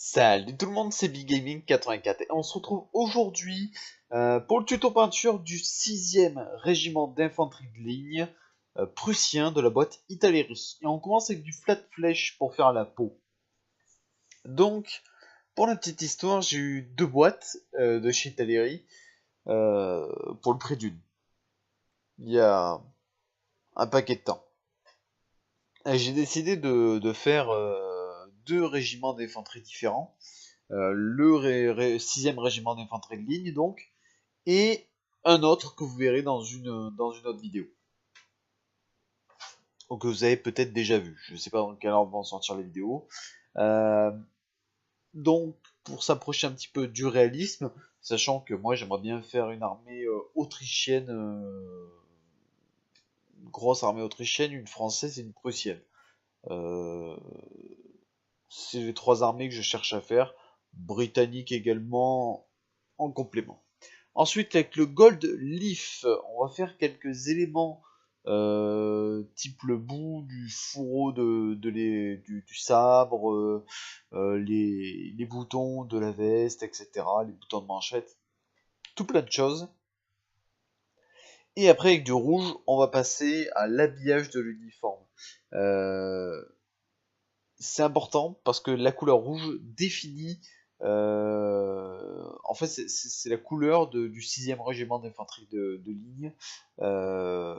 Salut tout le monde, c'est Big Gaming 84 et on se retrouve aujourd'hui pour le tuto peinture du 6e régiment d'infanterie de ligne prussien de la boîte Italerus. Et on commence avec du flat flèche pour faire la peau. Donc, pour la petite histoire, j'ai eu deux boîtes de chez Italeri pour le prix d'une. Il y a un paquet de temps. Et j'ai décidé de faire deux régiments d'infanterie différents. Le 6e régiment d'infanterie de ligne, donc, et un autre que vous verrez dans une autre vidéo. Ou que vous avez peut-être déjà vu. Je ne sais pas dans quelle ordre vont sortir les vidéos. Euh, donc, pour s'approcher un petit peu du réalisme, sachant que moi j'aimerais bien faire une armée autrichienne, une grosse armée autrichienne, une française et une prussienne. Euh, c'est les trois armées que je cherche à faire. Britannique également en complément. Ensuite, avec le Gold Leaf, on va faire quelques éléments type le bout du fourreau du sabre, les boutons de la veste, etc., les boutons de manchette, tout plein de choses. Et après, avec du rouge, on va passer à l'habillage de l'uniforme. Euh, c'est important parce que la couleur rouge définit. En fait, c'est la couleur du 6e régiment d'infanterie de ligne. Euh,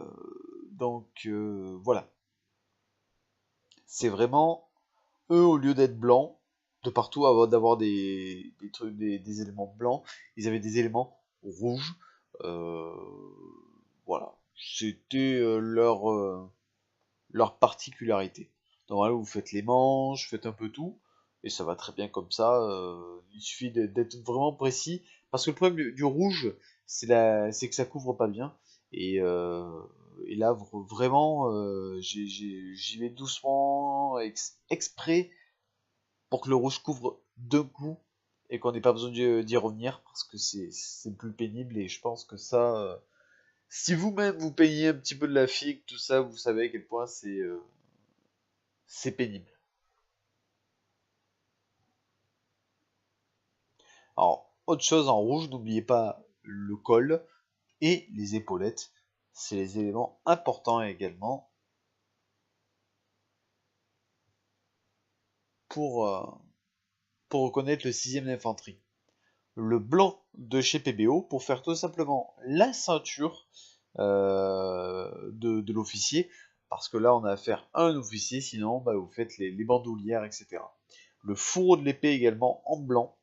voilà. C'est vraiment eux, au lieu d'être blancs, de partout, avant d'avoir des trucs, des éléments blancs, ils avaient des éléments rouges. Euh, voilà. C'était leur particularité. Donc là, vous faites les manches, faites un peu tout, et ça va très bien comme ça. Il suffit d'être vraiment précis, parce que le problème du rouge, c'est que ça couvre pas bien. Et, euh, et là, vraiment, j'y vais doucement, exprès, pour que le rouge couvre d'un coup, et qu'on n'ait pas besoin d'y revenir, parce que c'est plus pénible, et je pense que ça... si vous-même vous payez un petit peu de la figue, tout ça, vous savez à quel point c'est pénible. Alors, autre chose en rouge, n'oubliez pas le col et les épaulettes. C'est les éléments importants également pour, euh, pour reconnaître le 6e d'infanterie. Le blanc de chez PBO pour faire tout simplement la ceinture de l'officier. Parce que là, on a affaire à un officier, sinon bah, vous faites les bandoulières, etc. Le fourreau de l'épée également en blanc.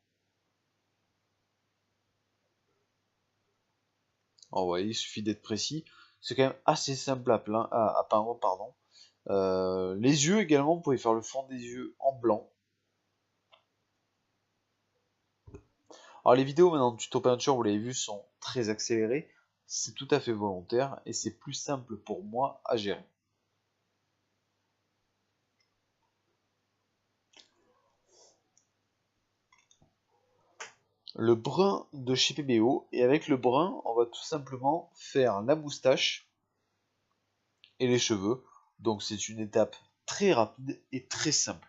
Alors, vous voyez, il suffit d'être précis. C'est quand même assez simple à peindre, pardon. Les yeux également, vous pouvez faire le fond des yeux en blanc. Alors les vidéos maintenant de tuto peinture, vous l'avez vu, sont très accélérées. C'est tout à fait volontaire et c'est plus simple pour moi à gérer. Le brun de chez PBO, et avec le brun, on va tout simplement faire la moustache et les cheveux. Donc c'est une étape très rapide et très simple.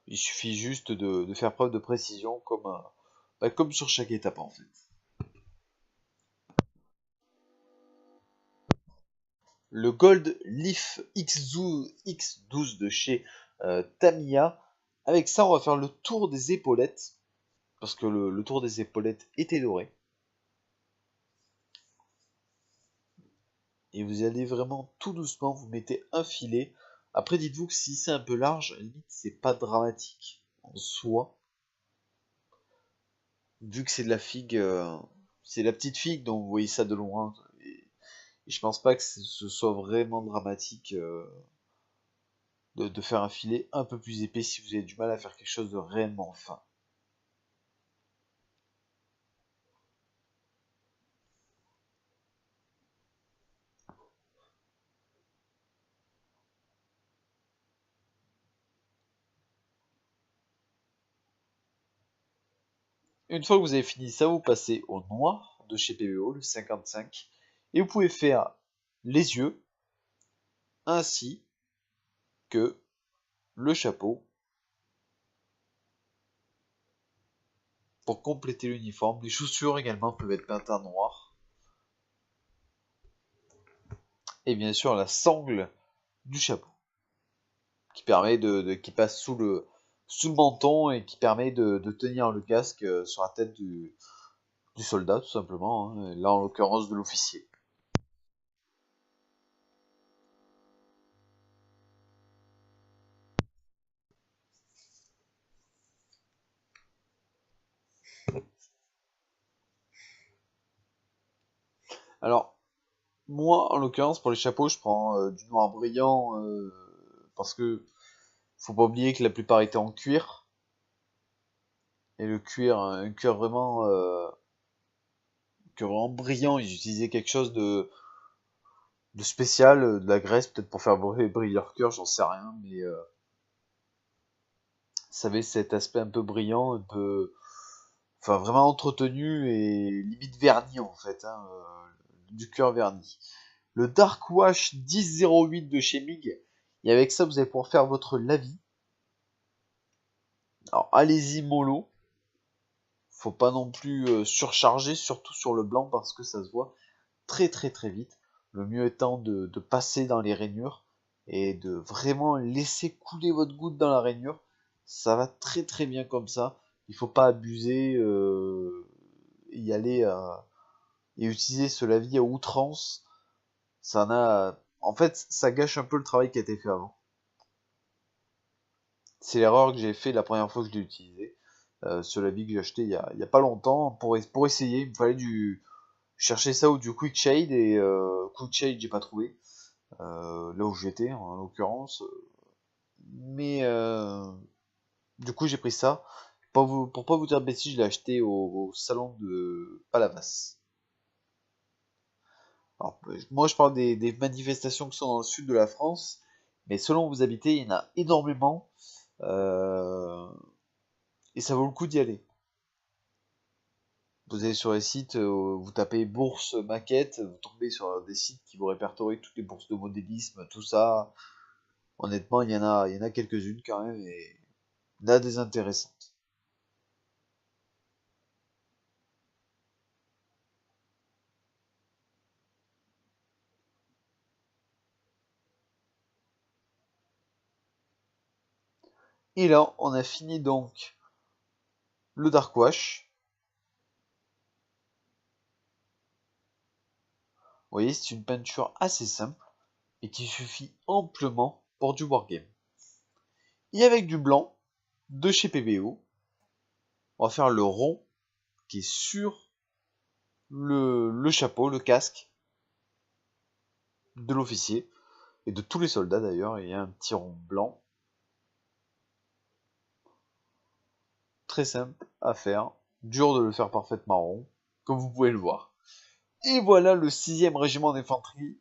Il suffit juste de faire preuve de précision comme sur chaque étape en fait. Le Gold Leaf X12 de chez Tamiya. Avec ça, on va faire le tour des épaulettes, parce que le tour des épaulettes était doré. Et vous allez vraiment tout doucement, vous mettez un filet. Après, dites-vous que si c'est un peu large, limite, c'est pas dramatique en soi. Vu que c'est de la figue, c'est la petite figue, donc vous voyez ça de loin. Et je pense pas que ce soit vraiment dramatique de faire un filet un peu plus épais si vous avez du mal à faire quelque chose de réellement fin. Une fois que vous avez fini ça, vous passez au noir de chez PBO, le 55, et vous pouvez faire les yeux, ainsi que le chapeau pour compléter l'uniforme. Les chaussures également peuvent être peintes en noir. Et bien sûr la sangle du chapeau qui permet qui passe sous le menton et qui permet de tenir le casque sur la tête du soldat tout simplement, hein, là en l'occurrence de l'officier. Alors moi en l'occurrence pour les chapeaux je prends du noir brillant parce que faut pas oublier que la plupart étaient en cuir et le cuir un cuir vraiment brillant, ils utilisaient quelque chose de spécial, de la graisse peut-être pour faire briller leur cœur, j'en sais rien, mais ça avait cet aspect un peu brillant, un peu, enfin vraiment entretenu et limite verni en fait, hein, du cœur verni. Le Dark Wash 1008 de chez MIG, et avec ça vous allez pouvoir faire votre lavis. Alors allez-y mollo, faut pas non plus surcharger, surtout sur le blanc parce que ça se voit très très très vite. Le mieux étant de passer dans les rainures et de vraiment laisser couler votre goutte dans la rainure. Ça va très très bien comme ça. Il faut pas abuser, y aller et utiliser ce lavis à outrance. En fait, ça gâche un peu le travail qui a été fait avant. C'est l'erreur que j'ai fait la première fois que je l'ai utilisé. Ce lavis que j'ai acheté il y a pas longtemps pour essayer. Il me fallait chercher ça ou du Quick Shade et Quick Shade j'ai pas trouvé. Là où j'étais en l'occurrence. Mais du coup j'ai pris ça. Pour pas vous dire de bêtises, je l'ai acheté au salon de Palavas. Alors, moi je parle des manifestations qui sont dans le sud de la France, mais selon où vous habitez, il y en a énormément. euh, et ça vaut le coup d'y aller. Vous allez sur les sites, vous tapez bourse maquette, vous tombez sur des sites qui vous répertorient toutes les bourses de modélisme, tout ça. Honnêtement, il y en a quelques-unes quand même, et il y en a des intéressantes. Et là, on a fini donc le Dark Wash. Vous voyez, c'est une peinture assez simple et qui suffit amplement pour du wargame. Et avec du blanc de chez PBO, on va faire le rond qui est sur le chapeau, le casque de l'officier et de tous les soldats d'ailleurs. Il y a un petit rond blanc, très simple à faire, dur de le faire parfaitement rond, comme vous pouvez le voir. Et voilà le 6e régiment d'infanterie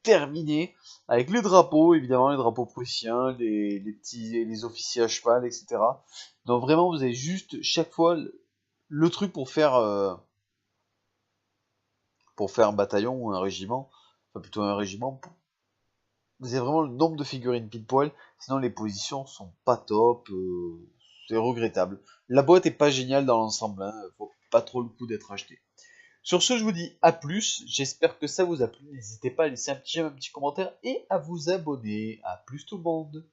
terminé avec les drapeaux, évidemment les drapeaux prussiens, les officiers à cheval, etc. Donc vraiment vous avez juste chaque fois le truc pour faire un bataillon ou un régiment, enfin plutôt un régiment. Vous avez vraiment le nombre de figurines pile poil, sinon les positions sont pas top, c'est regrettable. La boîte est pas géniale dans l'ensemble, hein, faut pas trop le coup d'être acheté. Sur ce, je vous dis à plus. J'espère que ça vous a plu. N'hésitez pas à laisser un petit j'aime, un petit commentaire et à vous abonner. À plus tout le monde.